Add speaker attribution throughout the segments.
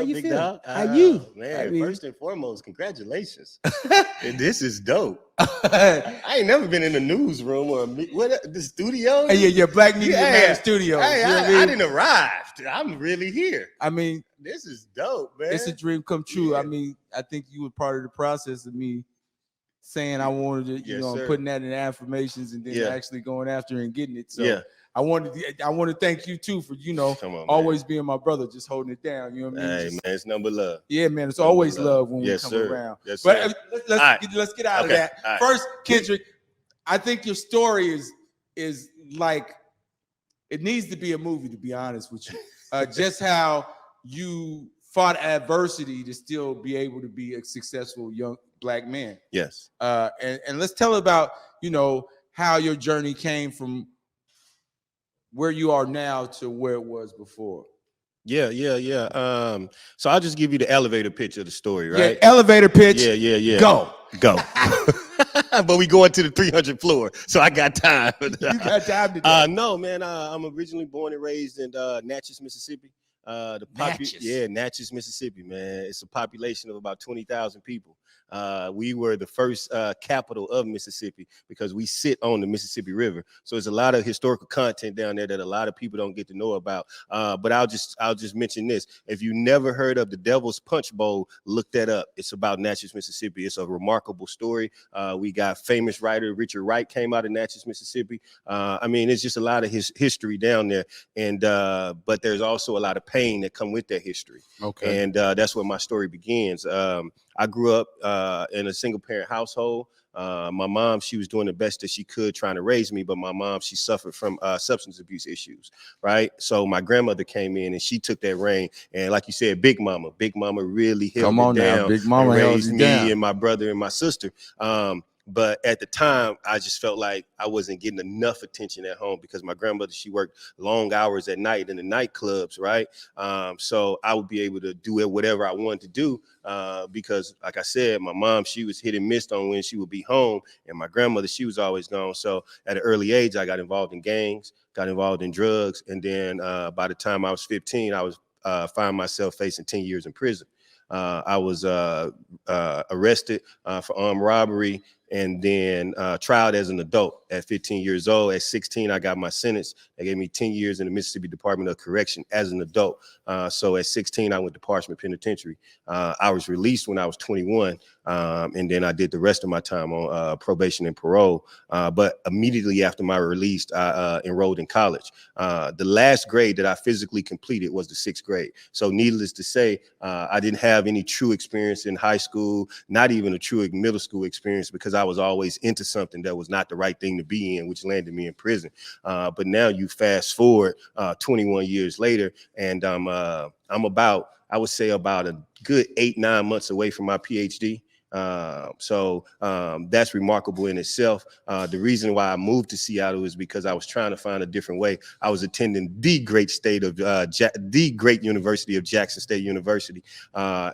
Speaker 1: you
Speaker 2: big
Speaker 1: feeling?
Speaker 2: dog?
Speaker 1: How you?
Speaker 2: Man, first and foremost, congratulations. This is dope. I ain't never been in the newsroom or the studio.
Speaker 1: Hey, yeah, Black Media Matter Studios.
Speaker 2: Hey,
Speaker 1: I
Speaker 2: didn't arrive. I'm really here.
Speaker 1: I mean,
Speaker 2: this is dope, man.
Speaker 1: It's a dream come true.
Speaker 2: Yeah.
Speaker 1: I mean, I think you were part of the process of me saying I wanted to, you know, putting that in affirmations and then actually going after and getting it. So I want to thank you too for, you know, always being my brother, just holding it down. You know what I mean?
Speaker 2: Hey, man, it's number love.
Speaker 1: Yeah, man, it's always love when we come around.
Speaker 2: Yes, sir.
Speaker 1: But let's get out of that.
Speaker 2: Right.
Speaker 1: First, Kendrick, I think your story is like, it needs to be a movie, to be honest with you. Just how you fought adversity to still be able to be a successful young Black man.
Speaker 2: Yes.
Speaker 1: And let's tell about, you know, how your journey came from where you are now to where it was before.
Speaker 2: Yeah. So I'll just give you the elevator pitch of the story, right?
Speaker 1: Yeah, elevator pitch.
Speaker 2: Yeah.
Speaker 1: Go.
Speaker 2: But we going to the 300th floor, so I got time.
Speaker 1: You got time to do it.
Speaker 2: No, man. I'm originally born and raised in Natchez, Mississippi. Natchez, Mississippi, man. It's a population of about 20,000 people. We were the first capital of Mississippi because we sit on the Mississippi River. So there's a lot of historical content down there that a lot of people don't get to know about. But I'll just mention this. If you never heard of the Devil's Punch Bowl, look that up. It's about Natchez, Mississippi. It's a remarkable story. We got famous writer Richard Wright came out of Natchez, Mississippi. I mean, it's just a lot of his history down there. And but there's also a lot of pain that come with that history.
Speaker 1: Okay.
Speaker 2: And that's where my story begins. I grew up in a single parent household. My mom, she was doing the best that she could trying to raise me, but my mom, she suffered from substance abuse issues, right? So my grandmother came in and she took that reign. And like you said, Big Mama really held it down.
Speaker 1: Big Mama
Speaker 2: raised
Speaker 1: held
Speaker 2: me
Speaker 1: down.
Speaker 2: and my brother and my sister. But at the time, I just felt like I wasn't getting enough attention at home because my grandmother, she worked long hours at night in the nightclubs, right? So I would be able to do whatever I wanted to do because, like I said, my mom, she was hit and missed on when she would be home, and my grandmother, she was always gone. So at an early age, I got involved in gangs, got involved in drugs, and then by the time I was 15, I was find myself facing 10 years in prison. I was arrested for armed robbery and then tried as an adult at 15 years old. At 16, I got my sentence. They gave me 10 years in the Mississippi Department of Correction as an adult. So at 16, I went to Parchment Penitentiary. I was released when I was 21, and then I did the rest of my time on probation and parole. But immediately after my release, I enrolled in college. The last grade that I physically completed was the 6th grade. So needless to say, I didn't have any true experience in high school, not even a true middle school experience, because I was always into something that was not the right thing to be in, which landed me in prison. But now you fast forward 21 years later, and I'm about, I would say, about a good 8-9 months away from my PhD. So that's remarkable in itself. The reason why I moved to Seattle is because I was trying to find a different way. I was attending the great University of Jackson State University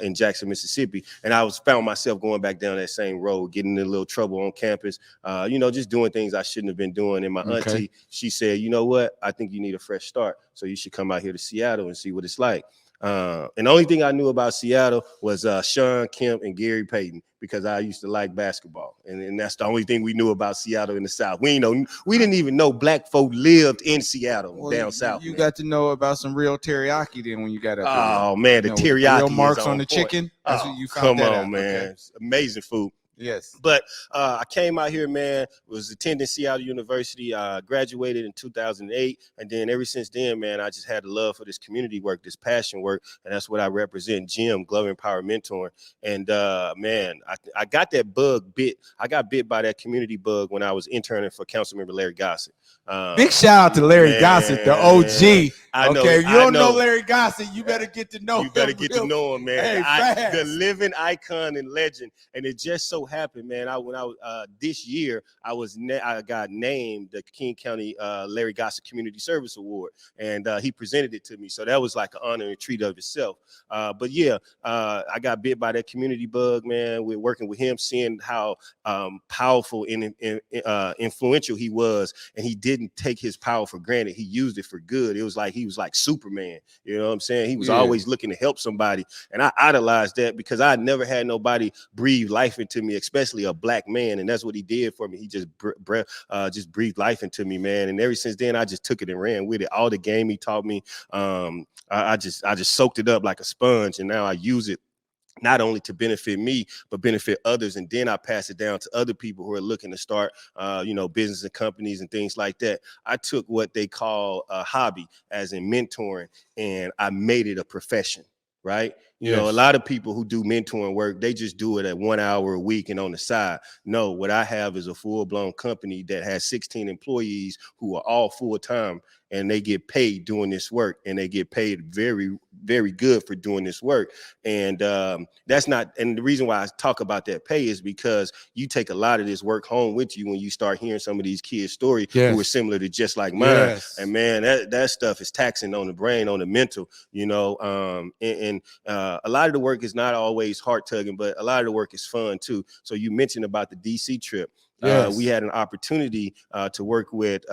Speaker 2: in Jackson, Mississippi, and I found myself going back down that same road, getting in a little trouble on campus. Just doing things I shouldn't have been doing. And my auntie, she said, you know what? I think you need a fresh start, so you should come out here to Seattle and see what it's like. And the only thing I knew about Seattle was Sean Kemp and Gary Payton, because I used to like basketball, and that's the only thing we knew about Seattle in the South. We didn't even know Black folk lived in Seattle down south.
Speaker 1: You got to know about some real teriyaki then when you got up there.
Speaker 2: Oh man, the teriyaki,
Speaker 1: real marks on the
Speaker 2: point.
Speaker 1: chicken. That's what you
Speaker 2: Come
Speaker 1: found. That
Speaker 2: on,
Speaker 1: out.
Speaker 2: man,
Speaker 1: Okay.
Speaker 2: It's amazing food.
Speaker 1: Yes.
Speaker 2: But I came out here, man, was attending Seattle University, graduated in 2008. And then ever since then, man, I just had a love for this community work, this passion work. And that's what I represent, Jim, Glover, Empowering Mentoring. And man, I got that bug bit. I got bit by that community bug when I was interning for Councilmember Larry Gossett.
Speaker 1: Big shout out to Larry Gossett, the OG.
Speaker 2: Okay,
Speaker 1: if you don't know Larry Gossett, you better get to know him.
Speaker 2: You better get to know him, man.
Speaker 1: Hey,
Speaker 2: the living icon and legend. And it just so happened, man. When I was this year, I got named the King County Larry Gossett Community Service Award, and he presented it to me. So that was like an honor and treat of itself. But yeah, I got bit by that community bug, man. We're working with him, seeing how powerful and influential he was, and he didn't take his power for granted. He used it for good. It was like he was like Superman. You know what I'm saying? He was always looking to help somebody, and I idolized that because I never had nobody breathe life into me, especially a black man, and that's what he did for me. He just just breathed life into me, man. And ever since then, I just took it and ran with it. All the game he taught me, I just soaked it up like a sponge, and now I use it not only to benefit me, but benefit others. And then I pass it down to other people who are looking to start, business and companies and things like that. I took what they call a hobby, as in mentoring, and I made it a profession, right? You know, a lot of people who do mentoring work, they just do it at 1 hour a week and on the side. No, what I have is a full-blown company that has 16 employees who are all full-time, and they get paid doing this work, and they get paid very, very good for doing this work. And that's not, and the reason why I talk about that pay is because you take a lot of this work home with you when you start hearing some of these kids' stories who are similar to just like mine. And man, that stuff is taxing on the brain, on the mental, you know. A lot of the work is not always heart tugging, but a lot of the work is fun too. So you mentioned about the DC trip. We had an opportunity to work with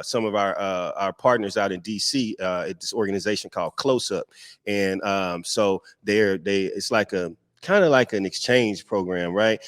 Speaker 2: some of our partners out in DC at this organization called Close Up, and so it's like a kind of like an exchange program, right?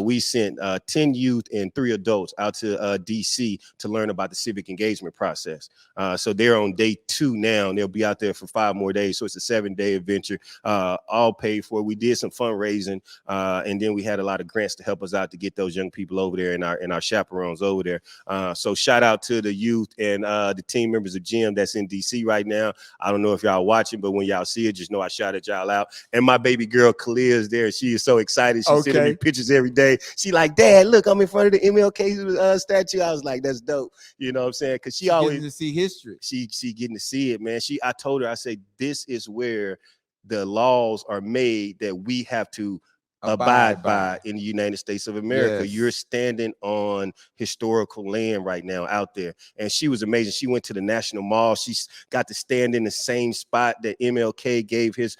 Speaker 2: We sent 10 youth and 3 adults out to DC to learn about the civic engagement process. So they're on day 2 now, and they'll be out there for 5 more days. So it's a 7-day adventure, all paid for. We did some fundraising, and then we had a lot of grants to help us out to get those young people over there and our chaperones over there. So shout out to the youth and the team members of GM that's in DC right now. I don't know if y'all watching, but when y'all see it, just know I shouted y'all out. And my baby girl Kalia is there. She is so excited. She's sending me pictures every day. She like, Dad, look, I'm in front of the MLK statue. I was like, that's dope. You know what I'm saying? Because she always
Speaker 1: getting to see history.
Speaker 2: She getting to see it, man. I told her, I said, this is where the laws are made that we have to abide by in the United States of America. You're standing on historical land right now out there. And she was amazing. She went to the National Mall. She got to stand in the same spot that MLK gave his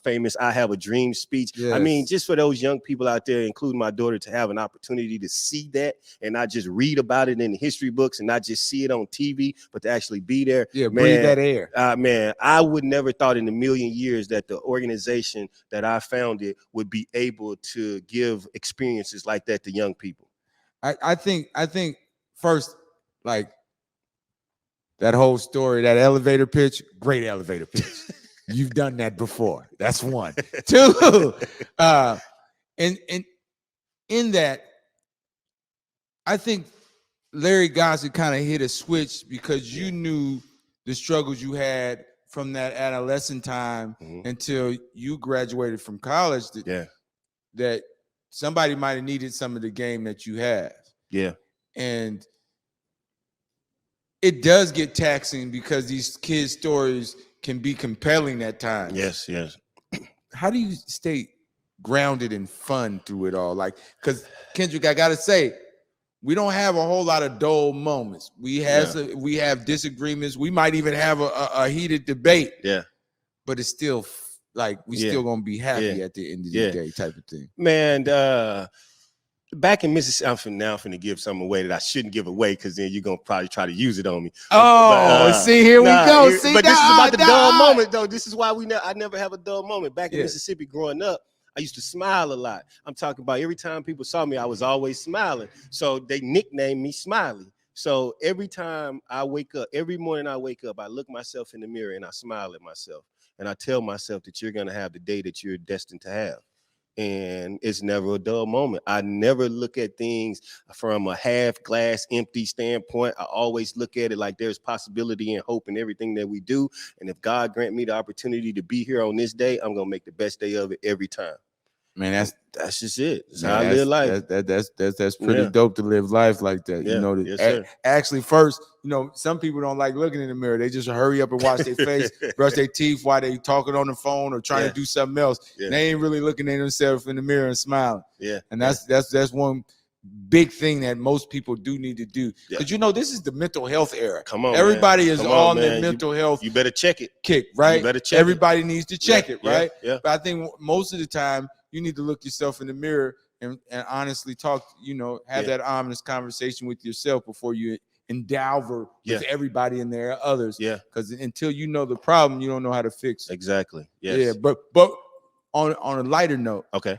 Speaker 2: famous I Have a Dream speech. I mean, just for those young people out there, including my daughter, to have an opportunity to see that and not just read about it in the history books and not just see it on TV, but to actually be there.
Speaker 1: Breathe that air.
Speaker 2: Man, I would never thought in a million years that the organization that I founded would be able to give experiences like that to young people.
Speaker 1: I think first, like that whole story, that elevator pitch, great elevator pitch. You've done that before. That's one. 2, and in that, I think Larry Gossett kind of hit a switch because you knew the struggles you had from that adolescent time until you graduated from college. That somebody might have needed some of the game that you have. And it does get taxing because these kids' stories can be compelling at times.
Speaker 2: Yes.
Speaker 1: How do you stay grounded and fun through it all? Like, because Kendrick, I gotta say, we don't have a whole lot of dull moments. We have disagreements. We might even have a heated debate. But it's still like we still gonna be happy at the end of the day, type of thing.
Speaker 2: Man, back in Mississippi, I'm finna give something away that I shouldn't give away because then you're gonna probably try to use it on me.
Speaker 1: See, here we go. See,
Speaker 2: but this is about the dull moment, though. This is why I never have a dull moment. Back in Mississippi, growing up, I used to smile a lot. I'm talking about every time people saw me, I was always smiling. So they nicknamed me Smiley. So every time I wake up, every morning I wake up, I look myself in the mirror and I smile at myself. And I tell myself that you're going to have the day that you're destined to have. And it's never a dull moment. I never look at things from a half glass empty standpoint. I always look at it like there's possibility and hope in everything that we do. And if God grant me the opportunity to be here on this day, I'm going to make the best day of it every time.
Speaker 1: Man,
Speaker 2: that's just it. That's
Speaker 1: man,
Speaker 2: how I live life.
Speaker 1: That's pretty
Speaker 2: Yeah.
Speaker 1: dope to live life like that.
Speaker 2: Yeah.
Speaker 1: You know,
Speaker 2: Yes, sir.
Speaker 1: actually first, you know, some people don't like looking in the mirror. They just hurry up and wash their face, brush their teeth while they talking on the phone or trying
Speaker 2: Yeah.
Speaker 1: to do something else.
Speaker 2: Yeah.
Speaker 1: They ain't really looking at themselves in the mirror and smiling.
Speaker 2: Yeah.
Speaker 1: And that's one big thing that most people do need to do.
Speaker 2: Yeah.
Speaker 1: Because you know, this is the mental health era.
Speaker 2: Come on,
Speaker 1: Everybody
Speaker 2: man.
Speaker 1: is
Speaker 2: Come
Speaker 1: on
Speaker 2: man.
Speaker 1: their mental health
Speaker 2: You better check it.
Speaker 1: kick, right?
Speaker 2: You better check
Speaker 1: Everybody needs to check it, right?
Speaker 2: Yeah.
Speaker 1: But I think most of the time you need to look yourself in the mirror and honestly talk, you know, have that honest conversation with yourself before you endeavor with everybody in there, others.
Speaker 2: Yeah.
Speaker 1: Because until you know the problem, you don't know how to fix it.
Speaker 2: Exactly. Yes.
Speaker 1: Yeah. But on a lighter note,
Speaker 2: okay.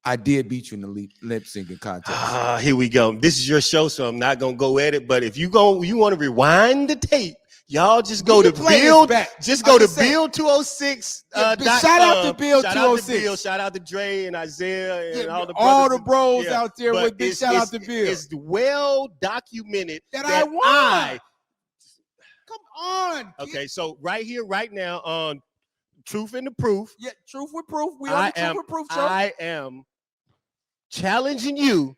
Speaker 1: I did beat you in the lip syncing contest.
Speaker 2: Here we go. This is your show, so I'm not gonna go at it. But if you want to rewind the tape, y'all just go to Build. Just go to Build 206.
Speaker 1: Shout out to Build 206.
Speaker 2: Shout out to Dre and Isaiah and
Speaker 1: all the bros out there. With big shout out to Build.
Speaker 2: It's well documented
Speaker 1: that I won. Come on.
Speaker 2: Okay, so right here, right now on Truth and the Proof.
Speaker 1: Yeah, Truth with Proof. We on the Truth with Proof show.
Speaker 2: I am challenging you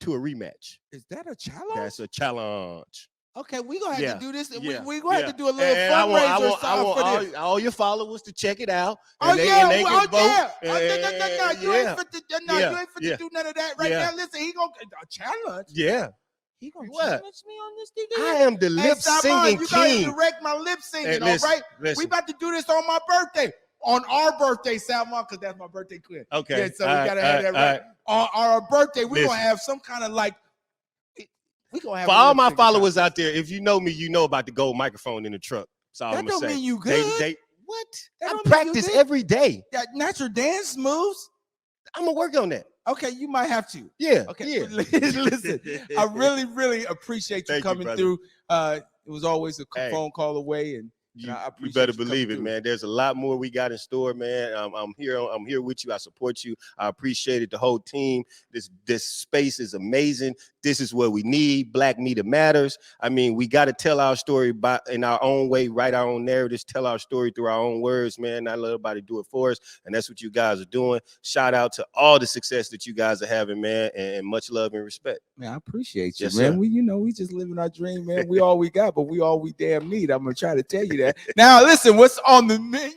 Speaker 2: to a rematch.
Speaker 1: Is that a challenge?
Speaker 2: That's a challenge.
Speaker 1: Okay, we're going to have to do this.
Speaker 2: Yeah.
Speaker 1: We're going to have to do a little fundraiser.
Speaker 2: I want all your followers to check it out.
Speaker 1: And
Speaker 2: they
Speaker 1: can
Speaker 2: vote.
Speaker 1: No, you ain't fit to do none of that right now. Listen, he going to challenge.
Speaker 2: Yeah.
Speaker 1: He going to challenge me on this thing?
Speaker 2: I am the lip singing
Speaker 1: you
Speaker 2: king.
Speaker 1: You got to direct my lip singing, all right? We about to do this on my birthday. On our birthday, Salmon, because that's my birthday clip.
Speaker 2: Okay.
Speaker 1: Yeah, so we got to have that right. On our birthday, we're going to have some kind of like,
Speaker 2: for all my followers out there, if you know me, you know about the gold microphone in the truck. That's all I'm gonna say.
Speaker 1: That don't mean you good.
Speaker 2: What? I practice every day.
Speaker 1: Not your dance moves.
Speaker 2: I'm gonna work on that.
Speaker 1: Okay, you might have to.
Speaker 2: Yeah.
Speaker 1: Okay. Yeah. Listen, I really, really appreciate you coming through. It was always a phone call away, and you
Speaker 2: better believe it, man. There's a lot more we got in store, man. I'm here with you. I support you. I appreciate it. The whole team. This space is amazing. This is what we need. Black media matters. I mean, we got to tell our story in our own way, write our own narratives, tell our story through our own words, man. Not let everybody do it for us, and that's what you guys are doing. Shout out to all the success that you guys are having, man, and much love and respect. Man,
Speaker 1: I appreciate you,
Speaker 2: yes,
Speaker 1: man.
Speaker 2: Sir.
Speaker 1: We just living our dream, man. We all we got, but we all we damn need. I'm gonna try to tell you that. Now, listen, what's on the menu?